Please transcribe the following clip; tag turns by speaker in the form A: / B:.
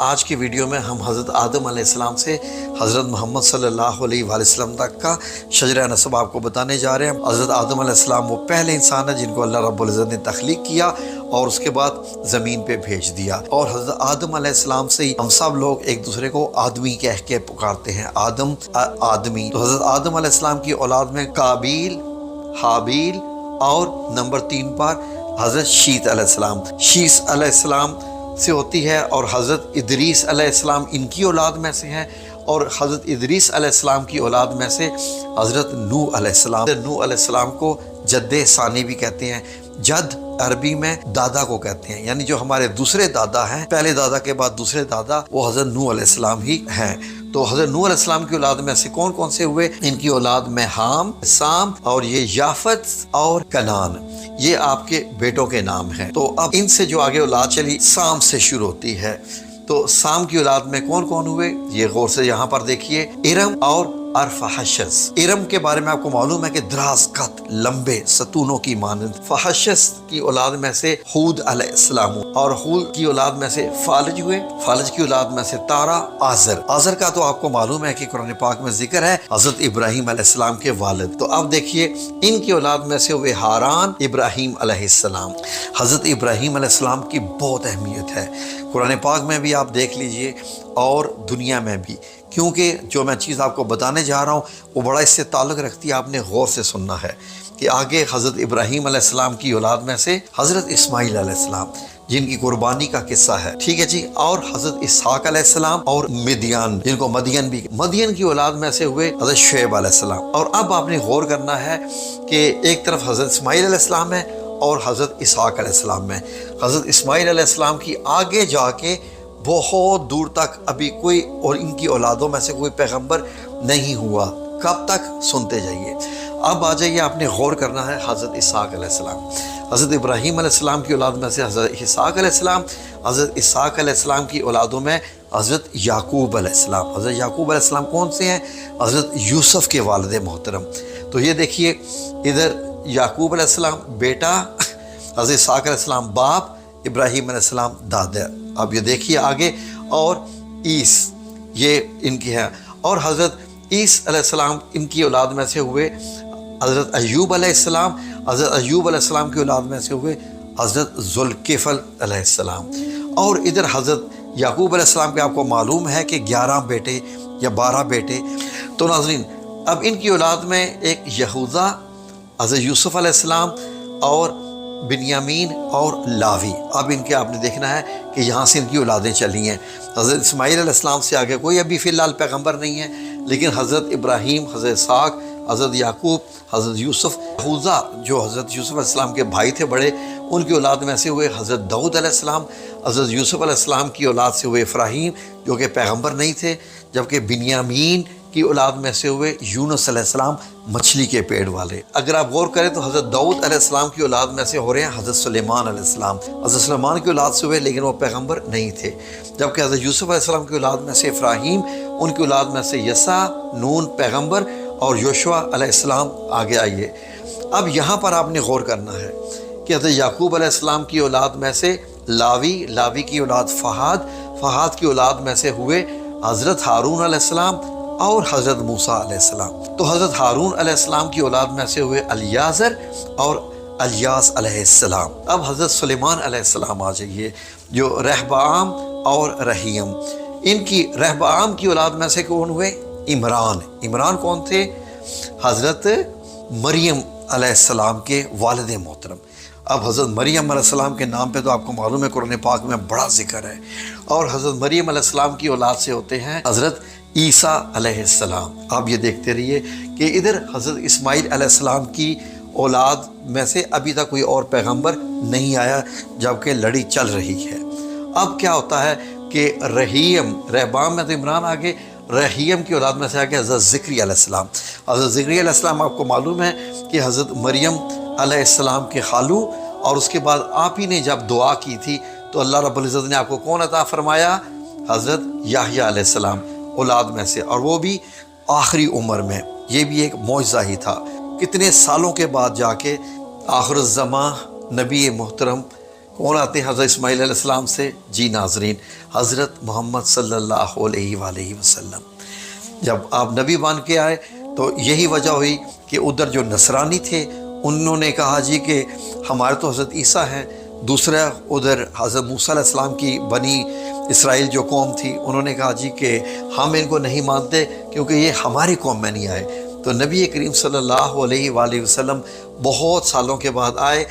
A: آج کی ویڈیو میں ہم حضرت آدم علیہ السلام سے حضرت محمد صلی اللہ علیہ وآلہ وسلم تک کا شجرہ نسب آپ کو بتانے جا رہے ہیں۔ حضرت آدم علیہ السلام وہ پہلے انسان ہے جن کو اللہ رب العزت نے تخلیق کیا اور اس کے بعد زمین پہ بھیج دیا، اور حضرت آدم علیہ السلام سے ہی ہم سب لوگ ایک دوسرے کو آدمی کہہ کے پکارتے ہیں، آدم آدمی۔ تو حضرت آدم علیہ السلام کی اولاد میں قابیل، حابیل اور نمبر 3 پر حضرت شیت علیہ السلام، شیس علیہ السلام سے ہوتی ہے، اور حضرت ادریس علیہ السلام ان کی اولاد میں سے ہیں، اور حضرت ادریس علیہ السلام کی اولاد میں سے حضرت نوح علیہ السلام۔ نوح علیہ السلام کو جد ثانی بھی کہتے ہیں۔ جد عربی میں دادا کو کہتے ہیں، یعنی جو ہمارے دوسرے دادا ہیں، پہلے دادا کے بعد دوسرے دادا، وہ حضرت نوح علیہ السلام ہی ہیں۔ تو حضرت نوح علیہ السلام کی اولاد میں سے کون کون سے ہوئے؟ ان کی اولاد میں حام، سام اور یہ یافت اور کنان، یہ آپ کے بیٹوں کے نام ہیں۔ تو اب ان سے جو آگے اولاد چلی سام سے شروع ہوتی ہے۔ تو سام کی اولاد میں کون کون ہوئے؟ یہ غور سے یہاں پر دیکھیے، ارم اور ارفحشس۔ ارم کے بارے میں آپ کو معلوم ہے کہ دراز قد، لمبے ستونوں کی مانند۔ فحشس کی اولاد میں سے ہود علیہ السلام، اور ہود کی اولاد میں سے فالج ہوئے۔ فالج کی اولاد میں سے تارا، آزر۔ آزر کا تو آپ کو معلوم ہے کہ قرآن پاک میں ذکر ہے، حضرت ابراہیم علیہ السلام کے والد۔ تو اب دیکھیے ان کی اولاد میں سے ہوئے ہاران، ابراہیم علیہ السلام۔ حضرت ابراہیم علیہ السلام کی بہت اہمیت ہے، قرآن پاک میں بھی آپ دیکھ لیجئے اور دنیا میں بھی، کیونکہ جو میں چیز آپ کو بتانے جا رہا ہوں وہ بڑا اس سے تعلق رکھتی ہے، آپ نے غور سے سننا ہے کہ آگے حضرت ابراہیم علیہ السلام کی اولاد میں سے حضرت اسماعیل علیہ السلام جن کی قربانی کا قصہ ہے، ٹھیک ہے جی، اور حضرت اسحاق علیہ السلام اور مدین جن کو مدین بھی، مدین کی اولاد میں سے ہوئے حضرت شعیب علیہ السلام۔ اور اب آپ نے غور کرنا ہے کہ ایک طرف حضرت اسماعیل علیہ السلام ہے اور حضرت اسحاق علیہ السلام میں۔ حضرت اسماعیل علیہ السلام کی آگے جا کے بہت دور تک ابھی کوئی اور ان کی اولادوں میں سے کوئی پیغمبر نہیں ہوا۔ کب تک؟ سنتے جائیے۔ اب آ جائیے، آپ نے غور کرنا ہے حضرت اسحاق علیہ السلام۔ حضرت ابراہیم علیہ السلام کی اولاد میں سے حضرت اسحاق علیہ السلام، حضرت اسحاق علیہ السلام کی اولادوں میں حضرت یعقوب علیہ السلام۔ حضرت یعقوب علیہ السلام کون سے ہیں؟ حضرت یوسف کے والد محترم۔ تو یہ دیکھیے، ادھر یعقوب علیہ السلام بیٹا، حضرت اسحاق علیہ السلام باپ، ابراہیم علیہ السلام دادا۔ اب یہ دیکھیے آگے، اور عیس یہ ان کی ہے، اور حضرت عیس علیہ السلام ان کی اولاد میں سے ہوئے حضرت ایوب علیہ السلام۔ حضرت ایوب علیہ السلام کی اولاد میں سے ہوئے حضرت ذوالکفل علیہ السلام۔ اور ادھر حضرت یعقوب علیہ السلام کے آپ کو معلوم ہے کہ 11 بیٹے یا 12 بیٹے۔ تو ناظرین، اب ان کی اولاد میں ایک یہوذا، حضرت یوسف علیہ السلام اور بنیامین اور لاوی۔ اب ان کے آپ نے دیکھنا ہے کہ یہاں سے ان کی اولادیں چلی ہیں۔ حضرت اسماعیل علیہ السلام سے آگے کوئی ابھی فی الحال پیغمبر نہیں ہے، لیکن حضرت ابراہیم، حضرت اسحاق، حضرت یعقوب، حضرت یوسف، یہوذا جو حضرت یوسف علیہ السلام کے بھائی تھے بڑے، ان کی اولاد میں سے ہوئے حضرت داؤد علیہ السلام۔ حضرت یوسف علیہ السلام کی اولاد سے ہوئے افراہیم جو کہ پیغمبر نہیں تھے، جبکہ بنیامین کی اولاد میں سے ہوئے یونس علیہ السلام، مچھلی کے پیڑ والے۔ اگر آپ غور کریں تو حضرت داؤد علیہ السلام کی اولاد میں سے ہو رہے ہیں حضرت سلیمان علیہ السلام۔ حضرت سلیمان کی اولاد سے ہوئے لیکن وہ پیغمبر نہیں تھے، جبکہ حضرت یوسف علیہ السلام کی اولاد میں سے افراہیم، ان کی اولاد میں سے یسع، نون پیغمبر، اور یوشع علیہ السلام۔ آگے آئیے، اب یہاں پر آپ نے غور کرنا ہے کہ حضرت یعقوب علیہ السلام کی اولاد میں سے لاوی، لاوی کی اولاد فہد، فہد کی اولاد میں سے ہوئے حضرت ہارون علیہ السلام اور حضرت موسیٰ علیہ السلام۔ تو حضرت ہارون علیہ السلام کی اولاد میں سے ہوئے الیعزر اور الیاس علیہ السلام۔ اب حضرت سلیمان علیہ السلام آ جائیے، جو رہبعام اور رحیم۔ ان کی رہبعام کی اولاد میں سے کون ہوئے؟ عمران۔ عمران کون تھے؟ حضرت مریم علیہ السلام کے والد محترم۔ اب حضرت مریم علیہ السلام کے نام پہ تو آپ کو معلوم ہے قرآن پاک میں بڑا ذکر ہے، اور حضرت مریم علیہ السلام کی اولاد سے ہوتے ہیں حضرت عیسیٰ علیہ السلام۔ آپ یہ دیکھتے رہیے کہ ادھر حضرت اسماعیل علیہ السلام کی اولاد میں سے ابھی تک کوئی اور پیغمبر نہیں آیا، جبکہ لڑی چل رہی ہے۔ اب کیا ہوتا ہے کہ رحیم، رہبام میں تو عمران آگے، رحیم کی اولاد میں سے آگے حضرت ذکری علیہ السلام۔ حضرت ذکری علیہ السلام آپ کو معلوم ہے کہ حضرت مریم علیہ السلام کے خالو، اور اس کے بعد آپ ہی نے جب دعا کی تھی تو اللہ رب العزت نے آپ کو کون عطا فرمایا؟ حضرت یحییٰ علیہ السلام اولاد میں سے، اور وہ بھی آخری عمر میں۔ یہ بھی ایک معجزہ ہی تھا، کتنے سالوں کے بعد جا کے آخر الزماں نبی محترم کون آتے ہیں حضرت اسماعیل علیہ السلام سے؟ جی ناظرین، حضرت محمد صلی اللہ علیہ وآلہ وسلم۔ جب آپ نبی بن کے آئے تو یہی وجہ ہوئی کہ ادھر جو نصرانی تھے انہوں نے کہا جی کہ ہمارے تو حضرت عیسیٰ ہیں، دوسرا ادھر حضرت موسیٰ علیہ السلام کی بنی اسرائیل جو قوم تھی انہوں نے کہا جی کہ ہم ان کو نہیں مانتے کیونکہ یہ ہماری قوم میں نہیں آئے۔ تو نبی کریم صلی اللہ علیہ وآلہ وسلم بہت سالوں کے بعد آئے